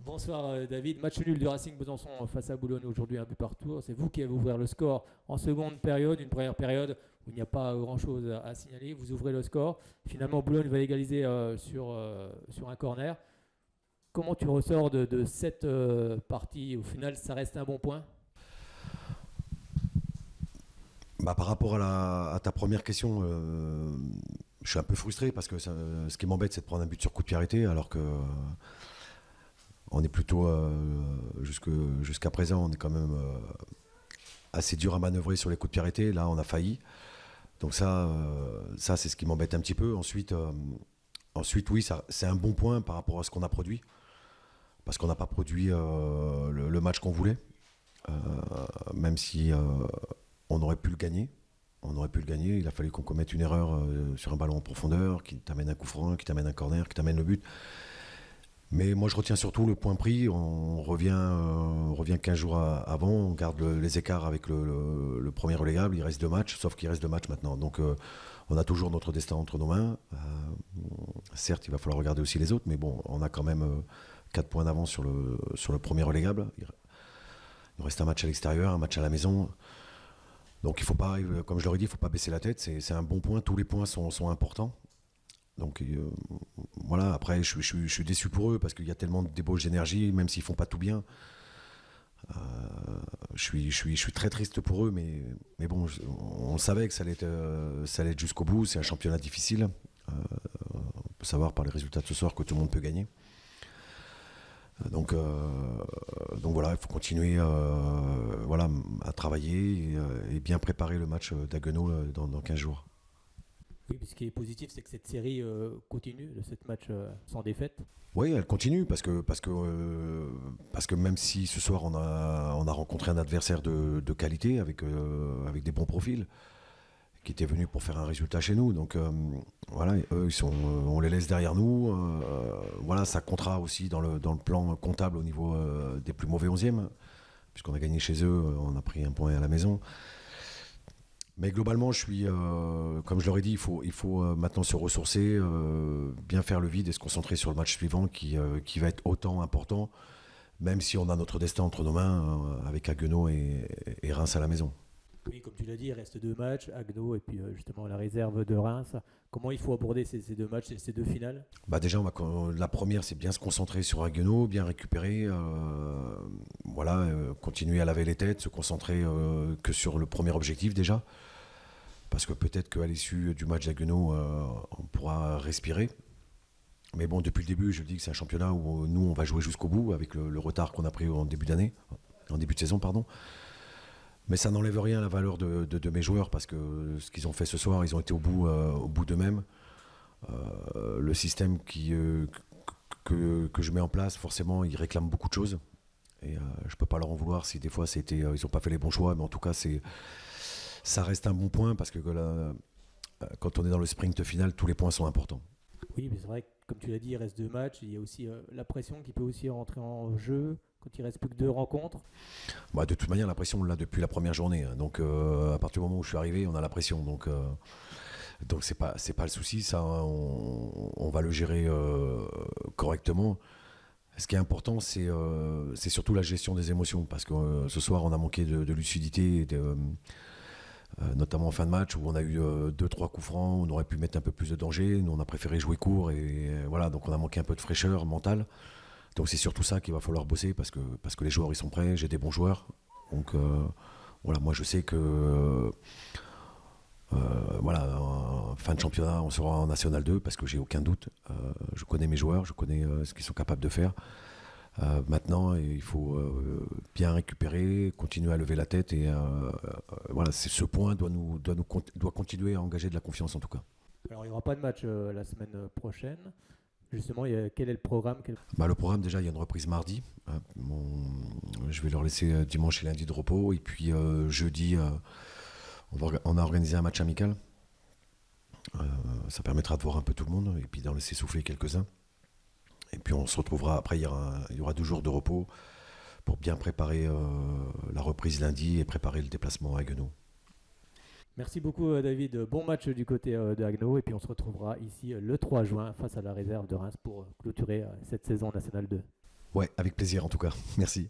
Bonsoir David, match nul du Racing Besançon face à Boulogne aujourd'hui, un but partout. C'est vous qui avez ouvert le score en seconde période, une première période où il n'y a pas grand-chose à signaler. Vous ouvrez le score. Finalement, Boulogne va égaliser sur un corner. Comment tu ressors de cette partie? Au final, ça reste un bon point? Par rapport à ta première question, je suis un peu frustré parce que ce qui m'embête, c'est de prendre un but sur coup de pied arrêté, alors que on est plutôt jusqu'à présent, on est quand même assez dur à manœuvrer sur les coups de pied arrêtés. Là, on a failli. Donc ça c'est ce qui m'embête un petit peu. Ensuite, oui, c'est un bon point par rapport à ce qu'on a produit, parce qu'on n'a pas produit le match qu'on voulait, euh, même si on aurait pu le gagner. On aurait pu le gagner. Il a fallu qu'on commette une erreur sur un ballon en profondeur, qui t'amène un coup franc, qui t'amène un corner, qui t'amène le but. Mais moi, je retiens surtout le point pris. On revient 15 jours avant, on garde les écarts avec le premier relégable. Il reste 2 matchs, sauf qu'il reste 2 matchs maintenant. Donc, on a toujours notre destin entre nos mains. Certes, il va falloir regarder aussi les autres, mais bon, on a quand même 4 points d'avance sur le premier relégable. Il nous reste un match à l'extérieur, un match à la maison. Donc, il faut pas, comme je leur ai dit, il ne faut pas baisser la tête. C'est un bon point. Tous les points sont importants. Donc voilà, après je suis déçu pour eux parce qu'il y a tellement de débauche d'énergie, même s'ils font pas tout bien. Euh, je suis très triste pour eux, mais bon, on savait que ça allait être jusqu'au bout. C'est un championnat difficile. On peut savoir par les résultats de ce soir que tout le monde peut gagner. Donc voilà, il faut continuer voilà, à travailler et bien préparer le match d'Haguenau dans 15 jours. Oui, ce qui est positif, c'est que cette série continue, de cette match sans défaite. Oui, elle continue parce que même si ce soir on a rencontré un adversaire de qualité avec des bons profils qui était venu pour faire un résultat chez nous, donc voilà, eux on les laisse derrière nous, voilà, ça comptera aussi dans le plan comptable au niveau des plus mauvais 11e, puisqu'on a gagné chez eux, on a pris un point à la maison. Mais globalement, comme je leur ai dit, il faut maintenant se ressourcer, bien faire le vide et se concentrer sur le match suivant qui va être autant important, même si on a notre destin entre nos mains avec Haguenau et Reims à la maison. Oui, comme tu l'as dit, il reste deux matchs, Agno et puis justement la réserve de Reims. Comment il faut aborder ces deux matchs, ces deux finales? Déjà, la première, c'est bien se concentrer sur Haguenau, bien récupérer, voilà, continuer à laver les têtes, se concentrer que sur le premier objectif déjà, parce que peut-être qu'à l'issue du match d'Haguenau, on pourra respirer. Mais bon, depuis le début, je dis que c'est un championnat où nous, on va jouer jusqu'au bout, avec le retard qu'on a pris en début d'année, en début de saison, pardon. Mais ça n'enlève rien à la valeur de mes joueurs, parce que ce qu'ils ont fait ce soir, ils ont été au bout d'eux-mêmes. Le système que je mets en place, forcément, il réclame beaucoup de choses. Et je peux pas leur en vouloir si des fois ils n'ont pas fait les bons choix, mais en tout cas, ça reste un bon point, parce que quand on est dans le sprint final, tous les points sont importants. Oui, mais c'est vrai que comme tu l'as dit, il reste deux matchs. Il y a aussi la pression qui peut aussi rentrer en jeu quand il reste plus que deux rencontres. De toute manière, la pression, on l'a depuis la première journée, hein. Donc, à partir du moment où je suis arrivé, on a la pression. Donc c'est pas le souci. Ça, on va le gérer correctement. Ce qui est important, c'est surtout la gestion des émotions, parce que ce soir, on a manqué de lucidité, notamment en fin de match, où on a eu 2-3 coups francs, on aurait pu mettre un peu plus de danger. Nous, on a préféré jouer court, et voilà, donc on a manqué un peu de fraîcheur mentale. Donc c'est surtout ça qu'il va falloir bosser, parce que les joueurs, ils sont prêts, j'ai des bons joueurs. Donc voilà, moi je sais que voilà, en fin de championnat, on sera en National 2, parce que j'ai aucun doute. Je connais mes joueurs, je connais ce qu'ils sont capables de faire. Maintenant, il faut bien récupérer, continuer à lever la tête, et voilà, ce point doit continuer à engager de la confiance, en tout cas. Alors il n'y aura pas de match la semaine prochaine. Justement, quel est le programme? Le programme, déjà, il y a une reprise mardi. Je vais leur laisser dimanche et lundi de repos, et puis jeudi, on a organisé un match amical. Ça permettra de voir un peu tout le monde et puis d'en laisser souffler quelques-uns. Et puis on se retrouvera après, il y aura 2 jours de repos pour bien préparer la reprise lundi et préparer le déplacement à Haguenau. Merci beaucoup David. Bon match du côté de Haguenau et puis on se retrouvera ici le 3 juin face à la réserve de Reims pour clôturer cette saison nationale 2. Ouais, avec plaisir en tout cas. Merci.